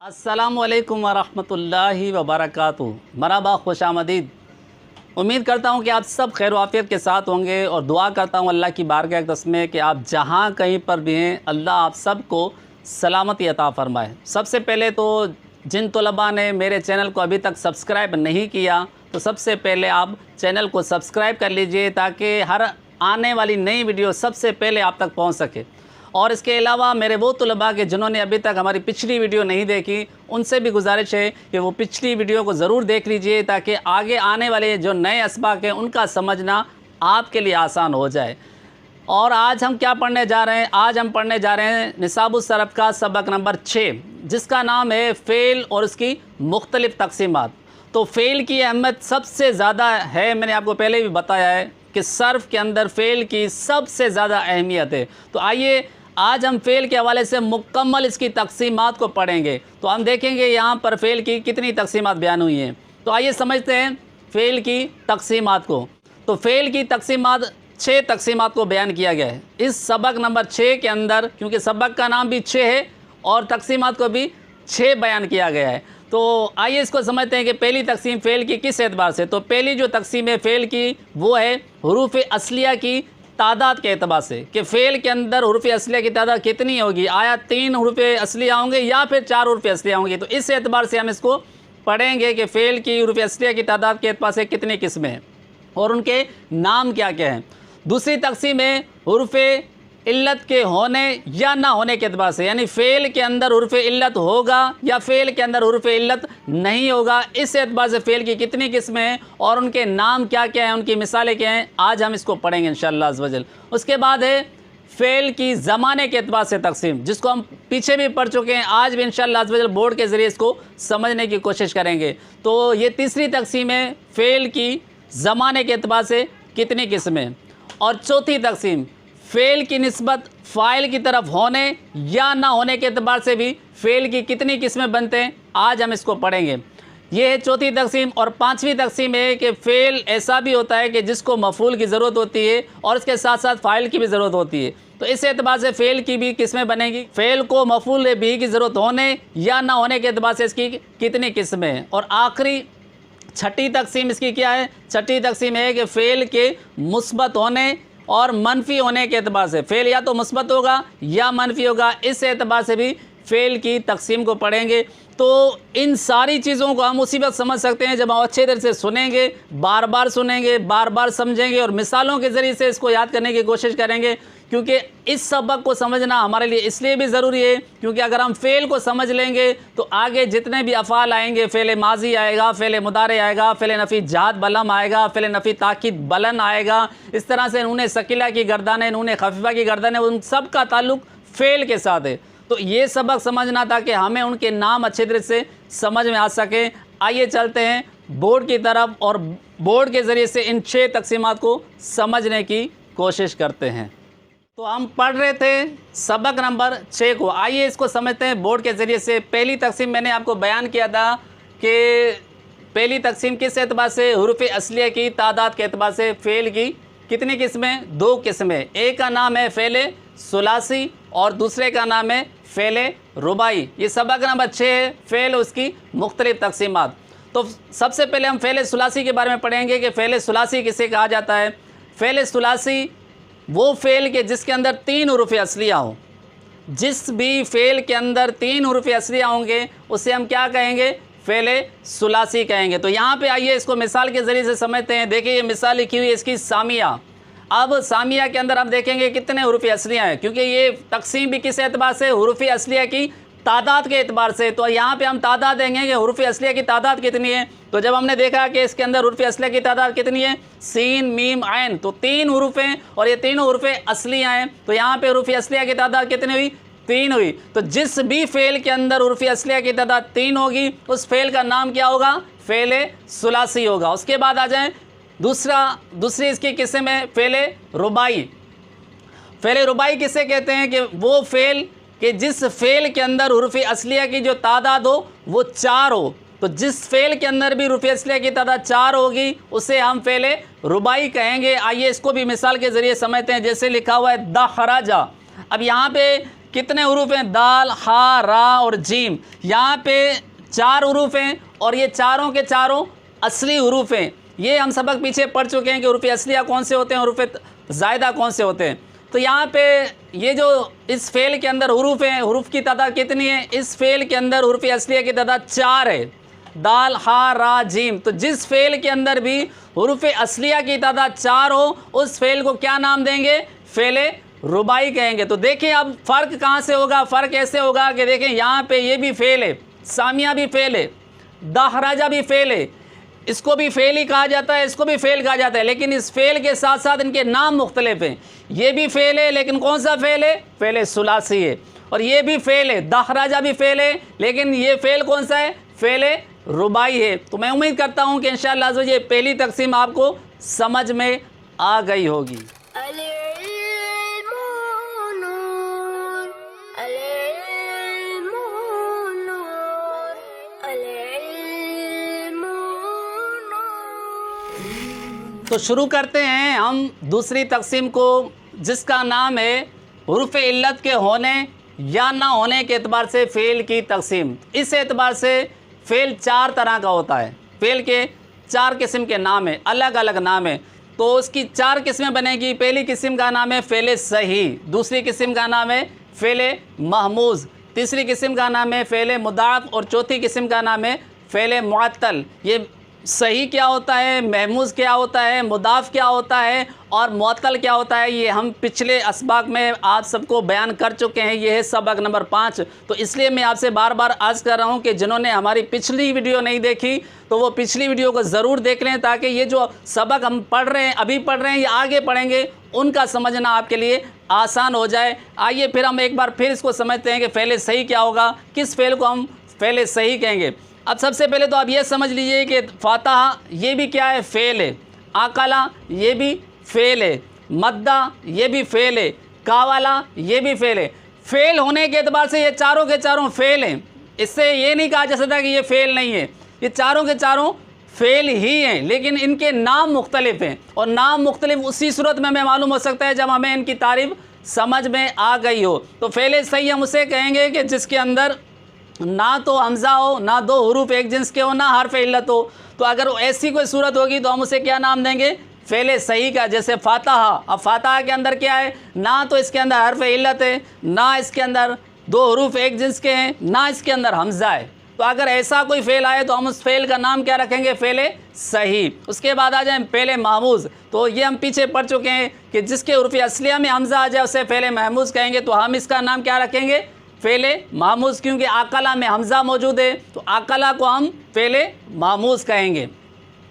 अस्सलामुअलैकुम वरहमतुल्लाहि वबरकातुहू। मरहबा, खुश आमदीद। उम्मीद करता हूँ कि आप सब खैर वाफ़ियत के साथ होंगे और दुआ करता हूँ अल्लाह की बारगाह अक़दस में कि आप जहाँ कहीं पर भी हैं अल्लाह आप सब को सलामती अता फ़रमाए। सबसे पहले तो जिन तलबा ने मेरे चैनल को अभी तक सब्सक्राइब नहीं किया तो सबसे पहले आप चैनल को सब्सक्राइब कर लीजिए ताकि हर आने वाली नई वीडियो सबसे पहले आप तक पहुँच सके। और इसके अलावा मेरे वो तलबा के जिन्होंने अभी तक हमारी पिछली वीडियो नहीं देखी उनसे भी गुजारिश है कि वो पिछली वीडियो को ज़रूर देख लीजिए ताकि आगे आने वाले जो नए असबाक हैं उनका समझना आपके लिए आसान हो जाए। और आज हम क्या पढ़ने जा रहे हैं? आज हम पढ़ने जा रहे हैं निसाबुस सरफ़ का सबक नंबर 6 जिसका नाम है फ़ेल और उसकी मुख्तलिफ़ तक़सीमात। तो फ़ेल की अहमियत सबसे ज़्यादा है, मैंने आपको पहले भी बताया है कि सर्फ़ के अंदर फ़ेल की सबसे ज़्यादा अहमियत है। तो आइए आज हम फ़ेल के हवाले से मुकम्मल इसकी तक़सीमात को पढ़ेंगे। तो हम देखेंगे यहाँ पर फ़ेल की कितनी तक़सीमात बयान हुई हैं। तो आइए समझते हैं फ़ेल की तक़सीमात को। तो फ़ेल की तक़सीमात 6 तक़सीमात को बयान किया गया है इस सबक नंबर 6 के अंदर, क्योंकि सबक का नाम भी 6 है और तक़सीमात को भी 6 बयान किया गया है। तो आइए इसको समझते हैं कि पहली तक़सीम फ़ेल की किस एतबार से। तो पहली जो तक़सीम है फ़ेल की वो है हुरूफ़ असलिया की तादाद के एतबार से कि फ़ेल के अंदर हुरूफ़ असलिया की तादाद कितनी होगी। आया 3 हुरूफ़ असलिया होंगे या फिर 4 हुरूफ़ असलिया होंगी। तो इस एतबार से हम इसको पढ़ेंगे कि फ़ेल की हुरूफ़ असलिया की तादाद के एतबार से कितनी किस्में हैं और उनके नाम क्या क्या हैं। दूसरी तक़सीम है हुरूफ़ इल्लत के होने या ना होने के एतबार से, यानी फ़ेल के अंदर हुरूफ़ इल्लत होगा या फ़ेल के अंदर हुरूफ़ इल्लत नहीं होगा। इस एतबार से फ़ेल की कितनी किस्में हैं और उनके नाम क्या क्या हैं, उनकी मिसालें क्या हैं, आज हम इसको पढ़ेंगे इंशाअल्लाह अज़्ज़ वजल। उसके बाद है फ़ेल की ज़माने के एतबार से तक़सीम, जिसको हम पीछे भी पढ़ चुके हैं, आज भी इंशाअल्लाह अज़्ज़ वजल बोर्ड के ज़रिए इसको समझने की कोशिश करेंगे। तो ये तीसरी तक़सीम है फ़ेल की ज़माने के एतबार से कितनी किस्में। और चौथी तक़सीम फ़ेल की निस्बत फ़ाइल की तरफ होने या ना होने के एतबार से भी फ़ेल की कितनी किस्में बनते हैं, आज हम इसको पढ़ेंगे। ये है चौथी तक़सीम। और पांचवी तक़सीम है कि फ़ेल ऐसा भी होता है कि जिसको मफ़ूल की ज़रूरत होती है और इसके साथ साथ फ़ाइल की भी ज़रूरत होती है। तो इस एतबार से फ़ेल की भी किस्में बनेगी। फ़ेल को मफ़ूल भी की ज़रूरत होने या ना होने के एतबार से इसकी कितनी किस्में हैं। और आखिरी छठी तक़सीम इसकी क्या है? छठी तक़सीम है कि फ़ेल के मुस्बत होने और मनफी होने के एतबार से, फ़ेल या तो मुस्बत होगा या मनफी होगा, इस एतबार से भी फ़ेल की तक़सीम को पढ़ेंगे। तो इन सारी चीज़ों को हम उसी वक्त समझ सकते हैं जब हम अच्छे तरह से सुनेंगे, बार बार सुनेंगे, बार बार समझेंगे और मिसालों के ज़रिए से इसको याद करने की कोशिश करेंगे। क्योंकि इस सबक को समझना हमारे लिए इसलिए भी ज़रूरी है क्योंकि अगर हम फ़ेल को समझ लेंगे तो आगे जितने भी अफ़ाल आएंगे, फ़ेल माजी आएगा, फ़ेल मुदारे आएगा, फ़ेल नफ़ी जात बलम आएगा, फ़ेल नफ़ी ताकीद बलन आएगा, इस तरह से नूने सकीला की गर्दन है, नूने खफीफ़ा की गर्दन है, उन सब का ताल्लुक़ फ़ेल के साथ है। तो ये सबक समझना ताकि हमें उनके नाम अच्छे तरह से समझ में आ सके। आइए चलते हैं बोर्ड की तरफ और बोर्ड के ज़रिए से इन 6 तक़सीमात को समझने की कोशिश करते हैं। तो हम पढ़ रहे थे सबक नंबर 6 को, आइए इसको समझते हैं बोर्ड के ज़रिए से। पहली तक़सीम मैंने आपको बयान किया था कि पहली तक़सीम किस एतबार से, हुरूफ़ असलिया की तादाद के एतबार से फ़ेल की कितनी किस्में? 2 किस्में। एक का नाम है फ़ेल सुलासी और दूसरे का नाम है फ़ेल रुबाई। ये सबक नंबर 6 है, फ़ेल उसकी मुख्तलिफ़ तक़सीमात। तो सबसे पहले हम फ़ेल सुलासी के बारे में पढ़ेंगे कि फ़ेल सुलासी किसे कहा जाता है। फ़ेल सुलासी वो फ़ेल के जिसके अंदर 3 हुरूफ़ असलिया हों। जिस भी फ़ेल के अंदर 3 हुरूफ़ असलिया होंगे उसे हम क्या कहेंगे? फ़ेल सुलासी कहेंगे। तो यहाँ पे आइए इसको मिसाल के ज़रिए से समझते हैं। देखिए ये मिसाल लिखी हुई है इसकी सामिया। अब सामिया के अंदर हम देखेंगे कितने हुरूफ़ असलिया हैं, क्योंकि ये तक़सीम भी किस एतबार से? हुरूफ़ असलिया की तादाद के एतबार से। तो यहाँ पे हम तादाद देंगे कि हुरूफ़ असलिया की तादाद कितनी है। तो जब हमने देखा कि इसके अंदर हुरूफ़ असलिया की तादाद कितनी है, सीन मीम आइन, तो 3 हुरूफ़ हैं और ये तीनों हुरूफ़ असलिया हैं। तो यहाँ पे हुरूफ़ असलिया की तादाद कितनी हुई? 3 हुई। तो जिस भी फ़ेल के अंदर हुरूफ़ असलिया की तादाद 3 होगी उस फ़ेल का नाम क्या होगा? फ़ेल सुलासी होगा। उसके बाद आ जाए दूसरी इसकी किस्म है फ़ेल रुबाई। फ़ेल रुबाई किसे कहते हैं? कि वो फ़ेल कि जिस फ़ेल के अंदर हुरूफ़ असलिया की जो तादाद हो वो 4 हो। तो जिस फ़ेल के अंदर भी हुरूफ़ असलिया की तादाद 4 होगी उसे हम फ़ेल रुबाई कहेंगे। आइए इसको भी मिसाल के ज़रिए समझते हैं। जैसे लिखा हुआ है द खराजा। अब यहाँ पे कितने हरूफ हैं? दाल, हा, रा और जीम। यहाँ पे 4 हरूफ हैं और ये चारों के चारों असली हरूफ हैं। ये हम सबक पीछे पढ़ चुके हैं कि हरूफ असलिया कौन से होते हैं, हरूफ ज़ायदा कौन से होते हैं। तो यहाँ पे ये जो इस फ़ेल के अंदर हरूफ हैं, हरूफ की तादाद कितनी है? इस फ़ेल के अंदर हरूफ असलिया की तादाद 4 है। दाल, हा, रा, जीम। तो जिस फ़ेल के अंदर भी हरूफ असलिया की तादाद 4 हो, उस फ़ेल को क्या नाम देंगे? फ़ेल रुबाई कहेंगे। तो देखें अब फ़र्क कहाँ से होगा? फ़र्क ऐसे होगा कि देखें यहाँ पे ये भी फ़ेल है, सामिया भी फ़ेल है, दहराजा भी फ़ेल है, इसको भी फ़ेल ही कहा जाता है, इसको भी फ़ेल कहा जाता है, लेकिन इस फ़ेल के साथ साथ इनके नाम मुख्तलिफ हैं। ये भी फ़ेल है, लेकिन कौन सा फ़ेल है? फ़ेल सुलासी है। और ये भी फ़ेल है, दहराजा भी फ़ेल है, लेकिन ये फ़ेल कौन सा है? फ़ेल रुबाई है। तो मैं उम्मीद करता हूँ कि इंशाअल्लाह ये पहली तकसीम आपको समझ में आ गई होगी। तो शुरू करते हैं हम दूसरी तकसीम को, जिसका नाम है हुरूफ इल्लत के होने या ना होने के एतबार से फ़ेल की तकसीम। इस एतबार से फ़ेल 4 तरह का होता है। फ़ेल के 4 किस्म के नाम है, अलग अलग नाम है। तो उसकी 4 किस्में बनेगी। पहली किस्म का नाम है फ़ेल सही, दूसरी किस्म का नाम है फ़ेल महमूज़, तीसरी किस्म का नाम है फ़ेल मुदाफ़ और चौथी किस्म का नाम है फ़ेल मुअत्तल। ये सही क्या होता है, महमूज़ क्या होता है, मुदाफ़ क्या होता है और मुअत्तल क्या होता है, ये हम पिछले असबाक में आप सबको बयान कर चुके हैं। ये है सबक नंबर 5। तो इसलिए मैं आपसे बार बार अर्ज़ कर रहा हूँ कि जिन्होंने हमारी पिछली वीडियो नहीं देखी तो वो पिछली वीडियो को ज़रूर देख लें, ताकि ये जो सबक हम पढ़ रहे हैं, अभी पढ़ रहे हैं या आगे पढ़ेंगे, उनका समझना आपके लिए आसान हो जाए। आइए फिर हम एक बार फिर इसको समझते हैं कि फ़ेल सही क्या होगा, किस फ़ेल को हम फ़ेल सही कहेंगे। अब सबसे पहले तो आप ये समझ लीजिए कि फातहा ये भी क्या है? फ़ेल है। आकला ये भी फ़ेल है। मद्दा ये भी फ़ेल है। कावाला ये भी फ़ेल है। फ़ेल होने के एतबार से ये चारों के चारों फ़ेल हैं। इससे ये नहीं कहा जा सकता कि ये फ़ेल नहीं है, ये चारों के चारों फ़ेल ही हैं, लेकिन इनके नाम मुख्तलिफ हैं। और नाम मुख्तलिफ उसी सूरत में हमें मालूम हो सकता है जब हमें इनकी तारीफ़ समझ में आ गई हो। तो फ़ेल सही हम उसे कहेंगे कि जिसके अंदर ना तो हमज़ा हो, ना 2 हरूफ एक जिन्स के हो, ना हर्फ इल्लत हो। तो अगर ऐसी कोई सूरत होगी तो हम उसे क्या नाम देंगे? फ़ेल सही का। जैसे फातहा, अब फातहा के अंदर क्या है? ना तो इसके अंदर हर्फ इल्लत है, ना इसके अंदर 2 हरूफ एक जिन्स के हैं, ना इसके अंदर हमज़ा है। तो अगर ऐसा कोई फ़ेल आए तो हम उस फ़ेल का नाम क्या रखेंगे? फ़ेल सही। उसके बाद आ जाए फ़ेल महमूज़। तो ये हम पीछे पढ़ चुके हैं कि जिसके हरूफ असलिया में हमज़ा आ जाए उसे फ़ेल महमूज़ कहेंगे। तो हम इसका नाम क्या रखेंगे? फ़ेल महमूज़, क्योंकि आकला में हमज़ा मौजूद है, तो आकला को हम फ़ेल महमूज़ कहेंगे।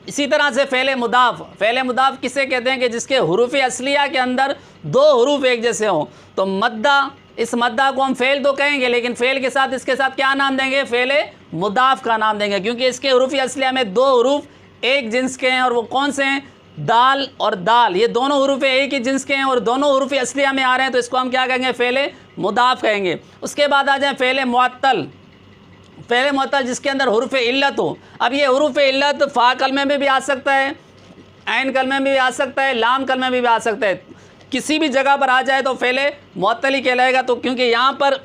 इसी तरह से फ़ेल मुदाफ़। फ़ेल मुदाफ़ किसे कहते हैं? कि जिसके हरूफ असलिया के अंदर 2 हरूफ एक जैसे हों। तो मद्दा, इस मद्दा को हम फ़ेल तो कहेंगे, लेकिन फ़ेल के साथ इसके साथ क्या नाम देंगे? फ़ेल मुदाफ़ का नाम देंगे, क्योंकि इसके हरूफ असलिया में 2 हरूफ एक जिन्स के हैं। और वो कौन से हैं? दाल और दाल। ये दोनों हरूफ एक ही जिन्स के हैं और दोनों हरूफ असलिया में आ रहे हैं, तो इसको हम क्या कहेंगे? फ़ेल मुदाफ़ कहेंगे। उसके बाद आ जाए फ़ेल मुअत्तल। फ़ेल मुअत्तल जिसके अंदर हरूफ इल्लत हो। अब ये हरूफ इल्लत फ़ा कलमे में भी आ सकता है, ऐन कलमे में भी आ सकता है, लाम कलमे में भी आ सकता है। किसी भी जगह पर आ जाए तो फ़ेल मुअत्तल ही कहलाएगा। तो क्योंकि यहाँ पर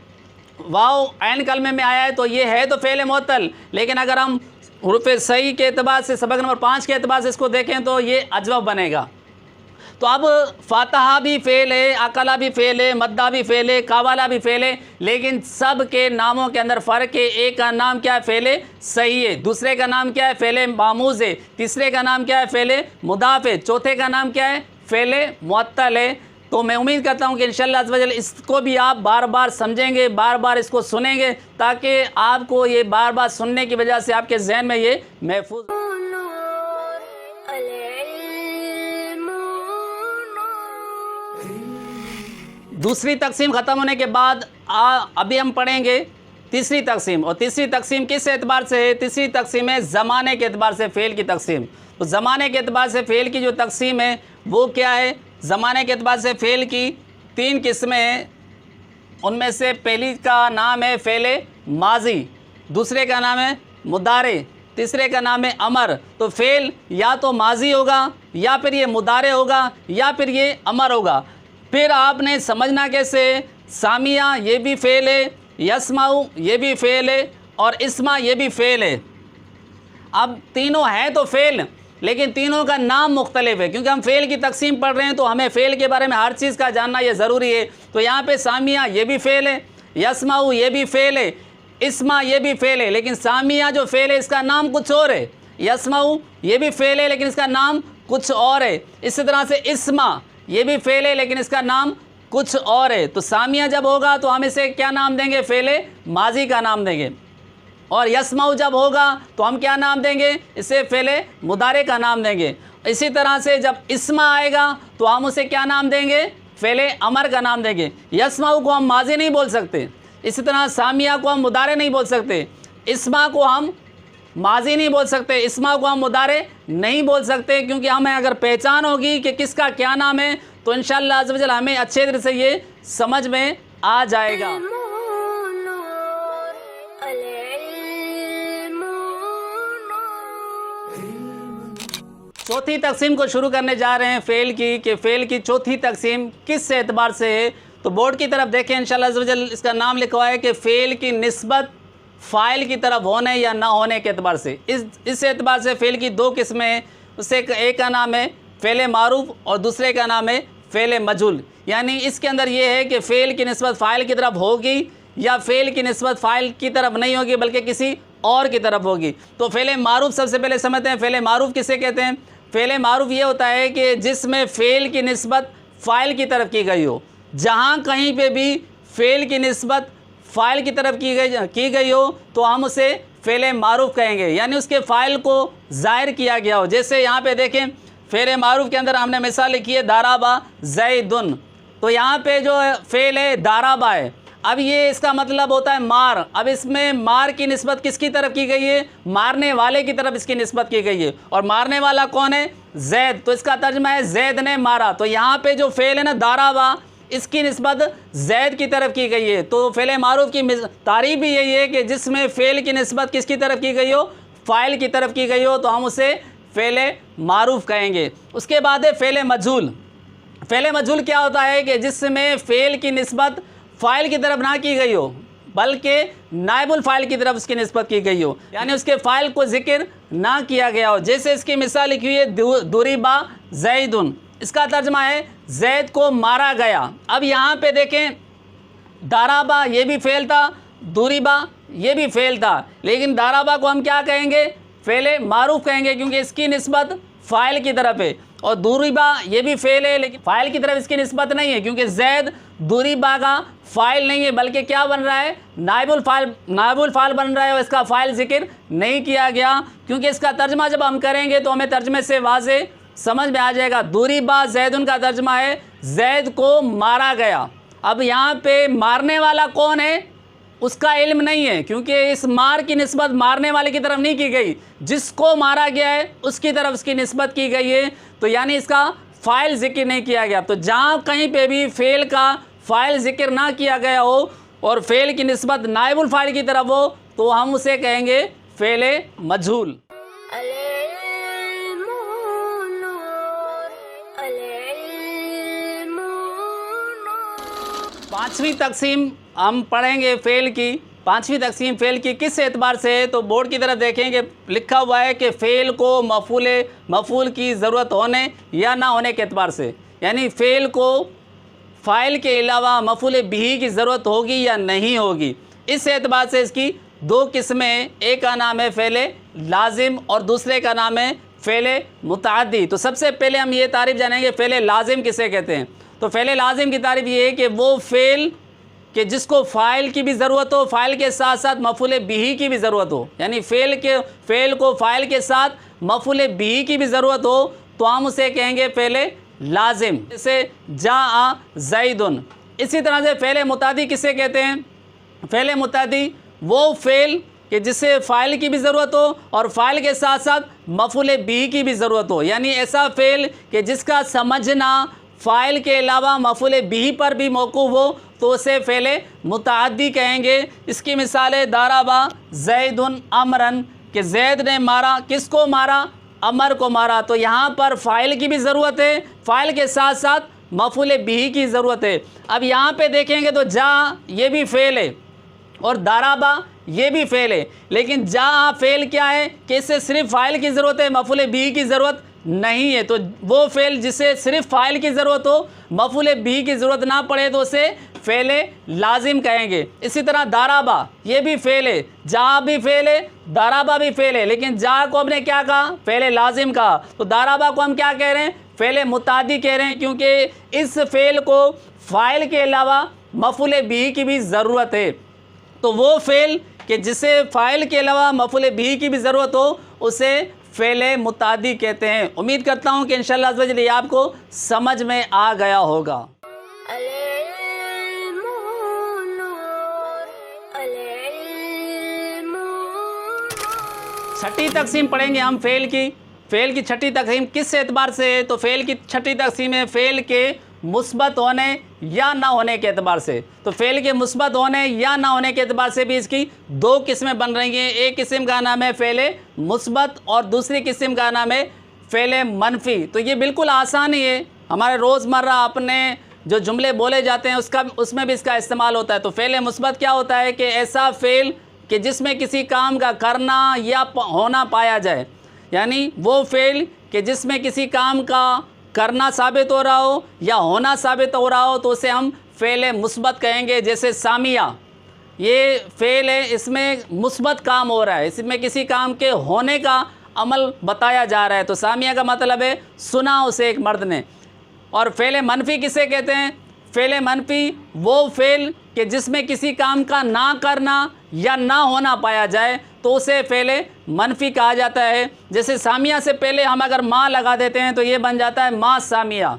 वाव ऐन कलमे में आया है तो ये है तो फ़ेल मुअत्तल, लेकिन अगर हम हरूफ सही के एतबार से, सबक नंबर 5 के एतबार से इसको देखें तो ये अजवब बनेगा। तो अब फातहा भी फ़ेल है, अकला भी फ़ेल है, मद्दा भी फ़ेल है, कावाला भी फ़ेल है, लेकिन सब के नामों के अंदर फ़र्क है। एक का नाम क्या है? फ़ेल सही है। दूसरे का नाम क्या है? फ़ेल महमूज़ है। तीसरे का नाम क्या है? फ़ेल मुदाफ़ है। चौथे का नाम क्या है? फ़ेल मुअत्तल है। तो मैं उम्मीद करता हूँ कि इंशाअल्लाह अज़्ज़ वजल इसको भी आप बार बार समझेंगे, बार बार इसको सुनेंगे, ताकि आपको ये बार बार सुनने की वजह से आपके जहन में ये महफूज। दूसरी तकसीम ख़त्म होने के बाद अभी हम पढ़ेंगे तीसरी तकसीम। और तीसरी तकसीम किस एतबार से है? तीसरी तकसीम है ज़माने के एतबार से फ़ेल की तकसीम। तो ज़माने के एतबार से फ़ेल की जो तकसीम है वो क्या है? ज़माने के एतबार से फ़ेल की 3 किस्में हैं। उनमें से पहली का नाम है फ़ेल माजी, दूसरे का नाम है मुदारे, तीसरे का नाम है अमर। तो फ़ेल या तो माजी होगा, या फिर ये मुदारे होगा, या फिर ये अमर होगा। फिर आपने समझना कैसे? सामिया ये भी फ़ेल है, यसमाऊ ये भी फ़ेल है और इस्मा ये भी फ़ेल है। अब तीनों हैं तो फ़ेल, लेकिन तीनों का नाम मुख्तलिफ है, क्योंकि हम फ़ेल की तकसीम पढ़ रहे हैं तो हमें फ़ेल के बारे में हर चीज़ का जानना ये ज़रूरी है। तो यहाँ पे सामिया ये भी फ़ेल है, यसमाऊ ये भी फ़ेल है, इस्मा ये भी फ़ेल है, लेकिन सामिया जो फ़ेल है इसका नाम कुछ और है। यसमाऊ ये भी फ़ेल है लेकिन इसका नाम कुछ और है। इसी तरह से इस्मा ये भी फ़ेल है लेकिन इसका नाम कुछ और है। तो सामिया जब होगा तो हम इसे क्या नाम देंगे? फ़ेल माजी का नाम देंगे। और यसमाऊ जब होगा तो हम क्या नाम देंगे? इसे फ़ेल मुदारे का नाम देंगे। इसी तरह से जब इस्मा आएगा तो हम उसे क्या नाम देंगे? फ़ेल अमर का नाम देंगे। यसमाऊ को हम माजी नहीं बोल सकते, इसी तरह सामिया को हम मुदारे नहीं बोल सकते, इस्मा को हम माजी नहीं बोल सकते, इस्मा को हम मुदारे नहीं बोल सकते, क्योंकि हमें अगर पहचान होगी कि किसका क्या नाम है तो इंशाअल्लाह अज़्ज़ व जल हमें अच्छे तरह से ये समझ में आ जाएगा। चौथी तकसीम को शुरू करने जा रहे हैं फ़ेल की, कि फ़ेल की चौथी तकसीम किस एतबार से है। तो बोर्ड की तरफ देखें, इंशाअल्लाह अज़्ज़ व जल इसका नाम लिखा हुआ है कि फ़ेल की निस्बत फ़ाइल की तरफ होने या ना होने के एतबार से। इस एतबार से फ़ेल की दो किस्में हैं। उससे एक का नाम है फ़ेल मारूफ़ और दूसरे का नाम है फ़ेल मजहूल। यानी इसके अंदर ये है कि फ़ेल की निस्बत फ़ाइल की तरफ होगी या फ़ेल की निस्बत फ़ाइल की तरफ नहीं होगी बल्कि किसी और की तरफ होगी। तो फ़ेल मारूफ़ सबसे पहले समझते हैं। फ़ेल मारूफ़ किसे कहते हैं? फ़ेल मारूफ़ ये होता है कि जिसमें फ़ेल की निस्बत फ़ाइल की तरफ की गई हो। जहाँ कहीं पे भी फ़ेल की निस्बत फ़ाइल की तरफ की गई हो तो हम उसे फ़ेल मारूफ़ कहेंगे, यानी उसके फ़ाइल को ज़ाहिर किया गया हो। जैसे यहाँ पे देखें, फ़ेल मारूफ़ के अंदर हमने मिसाल लिखी है दाराबा ज़ैदुन। तो यहाँ पे जो फ़ेल है दाराबा है। अब ये इसका मतलब होता है मार। अब इसमें मार की निस्बत किसकी तरफ की गई है? मारने वाले की तरफ इसकी निस्बत की गई है, और मारने वाला कौन है? जैद। तो इसका तर्जमा है जैद ने मारा। तो यहाँ पे जो फ़ेल है ना दाराबा, इसकी निस्बत जैद की तरफ की गई है। तो फ़ेल मारूफ़ की तारीफ़ भी यही है कि जिसमें फ़ेल की निस्बत किसकी तरफ की गई हो? फ़ाइल की तरफ की गई हो, तो हम उसे फ़ेल मारूफ़ कहेंगे। उसके बाद है फ़ेल मजहूल। फ़ेल मजहूल क्या होता है कि जिसमें फ़ेल की निस्बत फ़ाइल की तरफ ना की गई हो बल्कि नाइबुल फ़ाइल की तरफ उसकी निस्बत की गई हो, यानी उसके फ़ाइल को ज़िक्र ना किया गया हो। जैसे इसकी मिसाल लिखी हुई है दुरिबा ज़ैदुन। इसका तर्जमा है जैद को मारा गया। अब यहाँ पे देखें, दाराबा ये भी फ़ेल था, दुरिबा ये भी फ़ेल था, लेकिन दाराबा को हम क्या कहेंगे? फ़ेल मारूफ़ कहेंगे, क्योंकि इसकी निस्बत फ़ाइल की तरफ है। और दुरिबा ये भी फ़ेल है लेकिन फ़ाइल की तरफ इसकी निस्बत नहीं है, क्योंकि जैद दुरिबा का फ़ाइल नहीं है बल्कि क्या बन रहा है? नाइबुल फ़ाइल बन रहा है, और इसका फ़ाइल ज़िक्र नहीं किया गया। क्योंकि इसका तर्जमा जब हम करेंगे तो हमें तर्जमे से वाज़े समझ में आ जाएगा। दुरिबा ज़ैदुन का तर्जमा है जैद को मारा गया। अब यहाँ पे मारने वाला कौन है उसका इल्म नहीं है, क्योंकि इस मार की निस्बत मारने वाले की तरफ नहीं की गई, जिसको मारा गया है उसकी तरफ उसकी निस्बत की गई है। तो यानी इसका फ़ाइल ज़िक्र नहीं किया गया। तो जहाँ कहीं पे भी फ़ेल का फ़ाइल ज़िक्र ना किया गया हो और फ़ेल की निस्बत नाइबुल फ़ाइल की तरफ हो तो हम उसे कहेंगे फ़ेल मजहूल। पाँचवीं तकसीम हम पढ़ेंगे फ़ेल की। पाँचवीं तकसीम फ़ेल की किस एतबार से है? तो बोर्ड की तरफ देखेंगे, लिखा हुआ है कि फ़ेल को मफ़ूल की ज़रूरत होने या ना होने के एतबार से, यानी फ़ेल को फ़ाइल के अलावा मफ़ूल बिही की ज़रूरत होगी या नहीं होगी। इस एतबार से इसकी दो किस्में, एक का नाम है फ़ेल लाजिम और दूसरे का नाम है फ़ेल मुतअद्दी। तो सबसे पहले हम ये तारीफ़ जानेंगे फ़ेल लाजिम किसे कहते हैं। तो फ़ेल लाजिम की तारीफ़ ये है कि वो फ़ेल कि जिसको फ़ाइल की भी ज़रूरत हो, फ़ाइल के साथ साथ मफ़ूल बिही की भी ज़रूरत हो, यानी फ़ेल को फ़ाइल के साथ मफ़ूल बिही की भी ज़रूरत हो, तो हम उसे कहेंगे फ़ेल लाजिम। जैसे जा ज़ैदुन। इसी तरह से फ़ेल मुतअद्दी किसे कहते हैं? फ़ेल मुतअद्दी वो फ़ेल कि जिसे फ़ाइल की भी ज़रूरत हो और फ़ाइल के साथ साथ मफ़ूल बिही की भी ज़रूरत हो, यानी ऐसा फ़ेल कि जिसका समझना फ़ाइल के अलावा मफ़ूल बिही पर भी मौकूफ़ हो, तो उसे फ़ेल मुतअद्दी कहेंगे। इसकी मिसाल है दाराबा ज़ैदुन अमरन, कि जैद ने मारा, किसको मारा? अमर को मारा। तो यहाँ पर फ़ाइल की भी ज़रूरत है, फ़ाइल के साथ साथ मफूल बिही की ज़रूरत है। अब यहाँ पे देखेंगे तो जा ये भी फ़ेल है और दाराबा ये भी फ़ेल है, लेकिन जा फ़ेल क्या है कि इससे सिर्फ फ़ाइल की ज़रूरत है, मफूल बिही की ज़रूरत नहीं है। तो वो फ़ेल जिसे सिर्फ फ़ाइल की ज़रूरत हो, मफूल बिही की ज़रूरत ना पड़े, तो उसे फ़ेल लाजिम कहेंगे। इसी तरह दाराबा ये भी फ़ेल है, जा भी फ़ेल है, दाराबा भी फ़ेल है, लेकिन जा को हमने क्या कहा, फ़ेल लाजिम कहा। तो दाराबा को हम क्या कह रहे हैं, फ़ेल मुतादी कह रहे हैं, क्योंकि इस फ़ेल को फ़ाइल के अलावा मफूल बिही की भी ज़रूरत है। तो वो फ़ेल कि जिसे फ़ाइल के अलावा मफूल बिही की भी ज़रूरत हो, उसे फ़ेल मुतादी कहते हैं। उम्मीद करता हूँ कि इंशाअल्लाह अज़्ज़ व जल ये आपको समझ में आ गया होगा। छठी तकसीम पढ़ेंगे हम फ़ेल की छठी तकसीम किस एतबार से है, तो फ़ेल की छठी तकसीम है फ़ेल के मुस्बत होने या ना होने के एतबार से। तो फ़ेल के मुस्बत होने या ना होने के एतबार से भी इसकी दो किस्में बन रही हैं। एक किस्म का नाम है फ़ेल मुस्बत और दूसरी किस्म का नाम है फ़ेल मनफ़ी। तो ये बिल्कुल आसान ही है, हमारे रोज़मर्रा अपने जो जुमले बोले जाते हैं उसमें भी इसका इस्तेमाल होता है। तो फ़ेल मुस्बत क्या होता है कि ऐसा फ़ेल कि जिसमें किसी काम का करना या होना पाया जाए, यानी वो फ़ेल कि जिसमें किसी काम का करना साबित हो रहा हो या होना साबित हो रहा हो, तो उसे हम फ़ेल मुस्बत कहेंगे। जैसे सामिया ये फ़ेल है, इसमें मुस्बत काम हो रहा है, इसमें किसी काम के होने का अमल बताया जा रहा है, तो सामिया का मतलब है सुना उसे एक मर्द ने। और फ़ेल मनफ़ी किसे कहते हैं, फ़ेल मनफ़ी वो फ़ेल कि जिसमें किसी काम का ना करना या ना होना पाया जाए, तो उसे फ़ेल मनफ़ी कहा जाता है। जैसे सामिया से पहले हम अगर माँ लगा देते हैं तो ये बन जाता है माँ सामिया।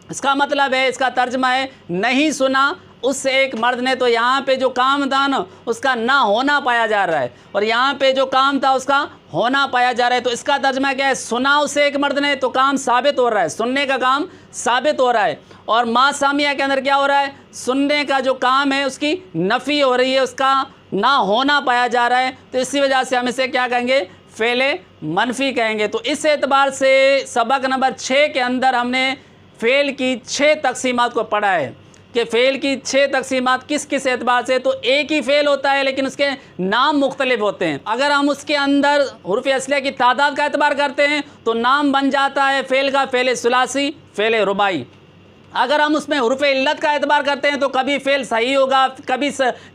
इसका मतलब है, इसका तर्जमा है नहीं सुना उस एक मर्द ने। तो यहाँ पे जो काम था ना उसका ना होना पाया जा रहा है, और यहाँ पे जो काम था उसका होना पाया जा रहा है। तो इसका तर्जमा क्या है, सुना उसे एक मर्द ने, तो काम साबित हो रहा है, सुनने का काम साबित हो रहा है। और माँ सामिया के अंदर क्या हो रहा है, सुनने का जो काम है उसकी नफ़ी हो रही है, उसका ना होना पाया जा रहा है। तो इसी वजह से हम इसे क्या कहेंगे, फ़ेल मनफ़ी कहेंगे। तो इस एतबार से सबक नंबर 6 के अंदर हमने फ़ेल की 6 तकसीमात को पढ़ा है कि फ़ेल की 6 तकसीमात किस किस एतबार से। तो एक ही फ़ेल होता है लेकिन उसके नाम मुख्तलिफ होते हैं। अगर हम उसके अंदर हुरूफ़ असलिया की तादाद का एतबार करते हैं तो नाम बन जाता है फ़ेल का फ़ेल सुलासी, फ़ेल रुबाई। अगर हम उसमें हुरूफ़ इल्लत का एतबार करते हैं तो कभी फ़ेल सही होगा,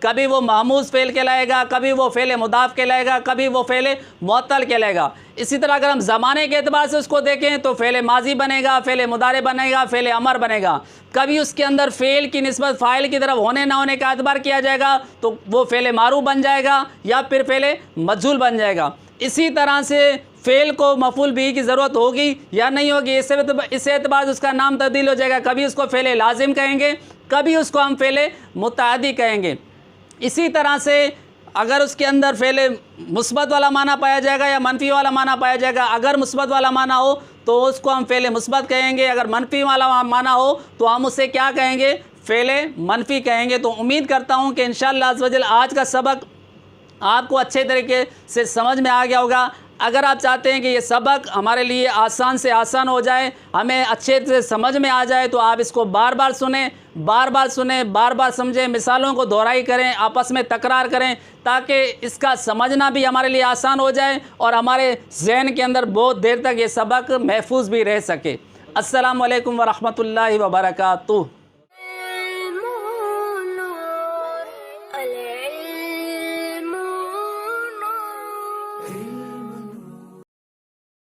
कभी वो महमूज़ फ़ेल कहलाएगा, कभी वो फ़ेल मुदाफ़ कहलाएगा, कभी वो फ़ेल मुअत्तल कहलाएगा। इसी तरह अगर हम ज़माने के एतबार से उसको देखें तो फ़ेल माजी बनेगा, फ़ेल मुदारे बनेगा, फ़ेल अमर बनेगा। कभी उसके अंदर फ़ेल की निस्बत फ़ाइल की तरफ होने ना होने का एतबार किया जाएगा तो वो फ़ेल मारूफ़ बन जाएगा या फिर फ़ेल मजहूल बन जाएगा। इसी तरह से फ़ेल को मफूल बिही की ज़रूरत होगी या नहीं होगी, इस एतबार से उसका नाम तब्दील हो जाएगा। कभी उसको फ़ेल लाजिम कहेंगे, कभी उसको हम फ़ेल मुतादी कहेंगे। इसी तरह से अगर उसके अंदर फ़ेल मुस्बत वाला माना पाया जाएगा या मनफ़ी वाला माना पाया जाएगा, अगर मुस्बत वाला माना हो तो उसको हम फ़ेल मुस्बत कहेंगे, अगर मनफ़ी वाला माना हो तो हम उसे क्या कहेंगे, फ़ेल मनफ़ी कहेंगे। तो उम्मीद करता हूँ कि इंशाअल्लाह अज़्ज़ व जल आज का सबक आपको अच्छे तरीके से समझ में आ गया होगा। अगर आप चाहते हैं कि ये सबक हमारे लिए आसान से आसान हो जाए, हमें अच्छे से समझ में आ जाए, तो आप इसको बार बार सुने, बार बार समझें, मिसालों को दोहराई करें, आपस में तकरार करें, ताकि इसका समझना भी हमारे लिए आसान हो जाए और हमारे ज़हन के अंदर बहुत देर तक ये सबक महफूज भी रह सके। अस्सलामु अलैकुम व रहमतुल्लाहि व बरकातुहू। Hey